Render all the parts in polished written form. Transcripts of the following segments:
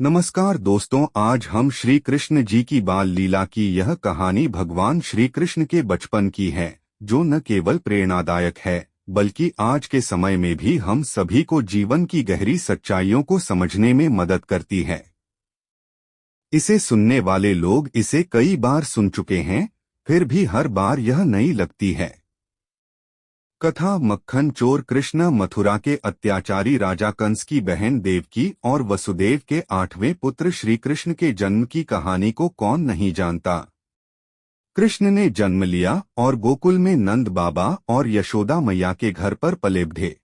नमस्कार दोस्तों, आज हम श्री कृष्ण जी की बाल लीला की यह कहानी भगवान श्री कृष्ण के बचपन की है, जो न केवल प्रेरणादायक है बल्कि आज के समय में भी हम सभी को जीवन की गहरी सच्चाइयों को समझने में मदद करती है। इसे सुनने वाले लोग इसे कई बार सुन चुके हैं, फिर भी हर बार यह नई लगती है। कथा मक्खन चोर कृष्ण मथुरा के अत्याचारी राजा कंस की बहन देवकी और वसुदेव के 8वें पुत्र श्री कृष्ण के जन्म की कहानी को कौन नहीं जानता। कृष्ण ने जन्म लिया और गोकुल में नंद बाबा और यशोदा मैया के घर पर पले बढ़े।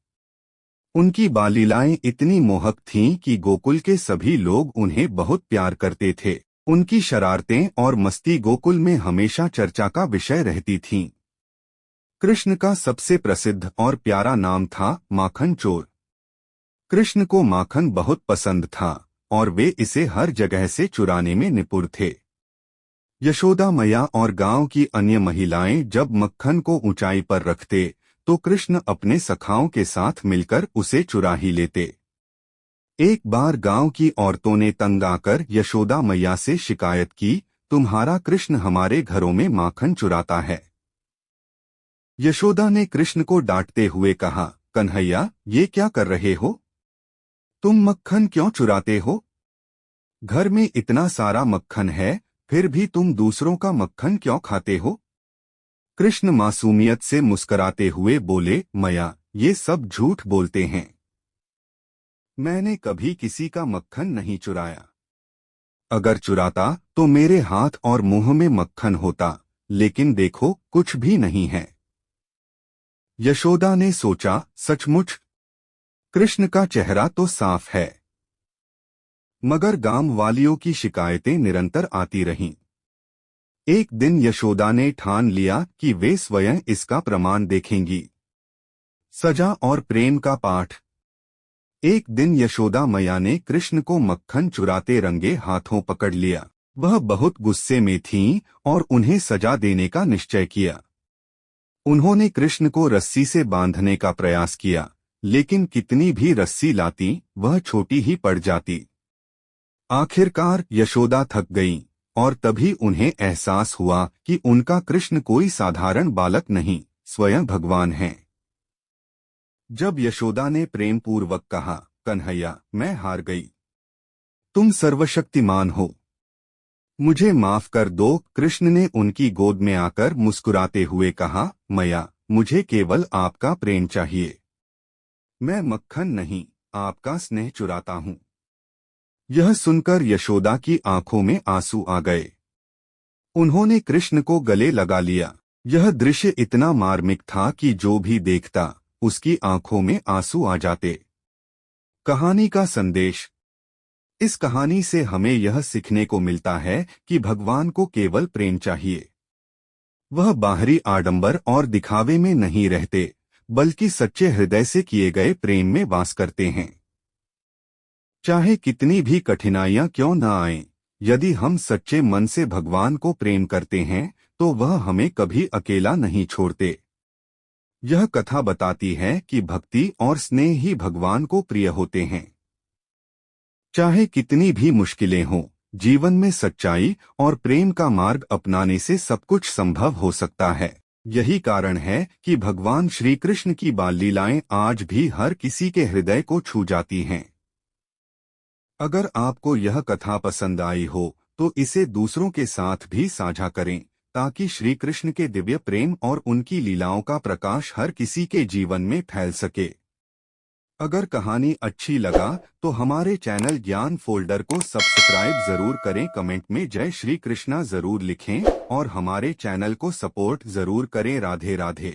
उनकी बाललीलाएं इतनी मोहक थीं कि गोकुल के सभी लोग उन्हें बहुत प्यार करते थे। उनकी शरारतें और मस्ती गोकुल में हमेशा चर्चा का विषय रहती थीं। कृष्ण का सबसे प्रसिद्ध और प्यारा नाम था माखन चोर। कृष्ण को माखन बहुत पसंद था और वे इसे हर जगह से चुराने में निपुण थे। यशोदा मैया और गांव की अन्य महिलाएं जब मक्खन को ऊंचाई पर रखते तो कृष्ण अपने सखाओं के साथ मिलकर उसे चुरा ही लेते। एक बार गांव की औरतों ने तंग आकर यशोदा मैया से शिकायत की, तुम्हारा कृष्ण हमारे घरों में माखन चुराता है। यशोदा ने कृष्ण को डांटते हुए कहा, कन्हैया, ये क्या कर रहे हो? तुम मक्खन क्यों चुराते हो? घर में इतना सारा मक्खन है, फिर भी तुम दूसरों का मक्खन क्यों खाते हो? कृष्ण मासूमियत से मुस्कुराते हुए बोले, मैया, ये सब झूठ बोलते हैं। मैंने कभी किसी का मक्खन नहीं चुराया। अगर चुराता तो मेरे हाथ और मुंह में मक्खन होता, लेकिन देखो कुछ भी नहीं है। यशोदा ने सोचा, सचमुच कृष्ण का चेहरा तो साफ है। मगर गांव वालियों की शिकायतें निरंतर आती रहीं। एक दिन यशोदा ने ठान लिया कि वे स्वयं इसका प्रमाण देखेंगी। सजा और प्रेम का पाठ। एक दिन यशोदा मैया ने कृष्ण को मक्खन चुराते रंगे हाथों पकड़ लिया। वह बहुत गुस्से में थीं और उन्हें सजा देने का निश्चय किया। उन्होंने कृष्ण को रस्सी से बांधने का प्रयास किया, लेकिन कितनी भी रस्सी लाती वह छोटी ही पड़ जाती। आखिरकार यशोदा थक गईं और तभी उन्हें एहसास हुआ कि उनका कृष्ण कोई साधारण बालक नहीं, स्वयं भगवान हैं। जब यशोदा ने प्रेम पूर्वक कहा, कन्हैया, मैं हार गई, तुम सर्वशक्तिमान हो, मुझे माफ कर दो, कृष्ण ने उनकी गोद में आकर मुस्कुराते हुए कहा, मैया, मुझे केवल आपका प्रेम चाहिए। मैं मक्खन नहीं, आपका स्नेह चुराता हूँ। यह सुनकर यशोदा की आंखों में आंसू आ गए। उन्होंने कृष्ण को गले लगा लिया। यह दृश्य इतना मार्मिक था कि जो भी देखता उसकी आंखों में आंसू आ जाते। कहानी का संदेश। इस कहानी से हमें यह सीखने को मिलता है कि भगवान को केवल प्रेम चाहिए। वह बाहरी आडंबर और दिखावे में नहीं रहते, बल्कि सच्चे हृदय से किए गए प्रेम में वास करते हैं। चाहे कितनी भी कठिनाइयां क्यों न आएं, यदि हम सच्चे मन से भगवान को प्रेम करते हैं तो वह हमें कभी अकेला नहीं छोड़ते। यह कथा बताती है कि भक्ति और स्नेह ही भगवान को प्रिय होते हैं। चाहे कितनी भी मुश्किलें हों, जीवन में सच्चाई और प्रेम का मार्ग अपनाने से सब कुछ संभव हो सकता है। यही कारण है कि भगवान श्री कृष्ण की बाल लीलाएं आज भी हर किसी के हृदय को छू जाती हैं। अगर आपको यह कथा पसंद आई हो तो इसे दूसरों के साथ भी साझा करें, ताकि श्री कृष्ण के दिव्य प्रेम और उनकी लीलाओं का प्रकाश हर किसी के जीवन में फैल सके। अगर कहानी अच्छी लगा तो हमारे चैनल ज्ञान फोल्डर को सब्सक्राइब जरूर करें, कमेंट में जय श्री कृष्णा जरूर लिखें और हमारे चैनल को सपोर्ट जरूर करें। राधे राधे।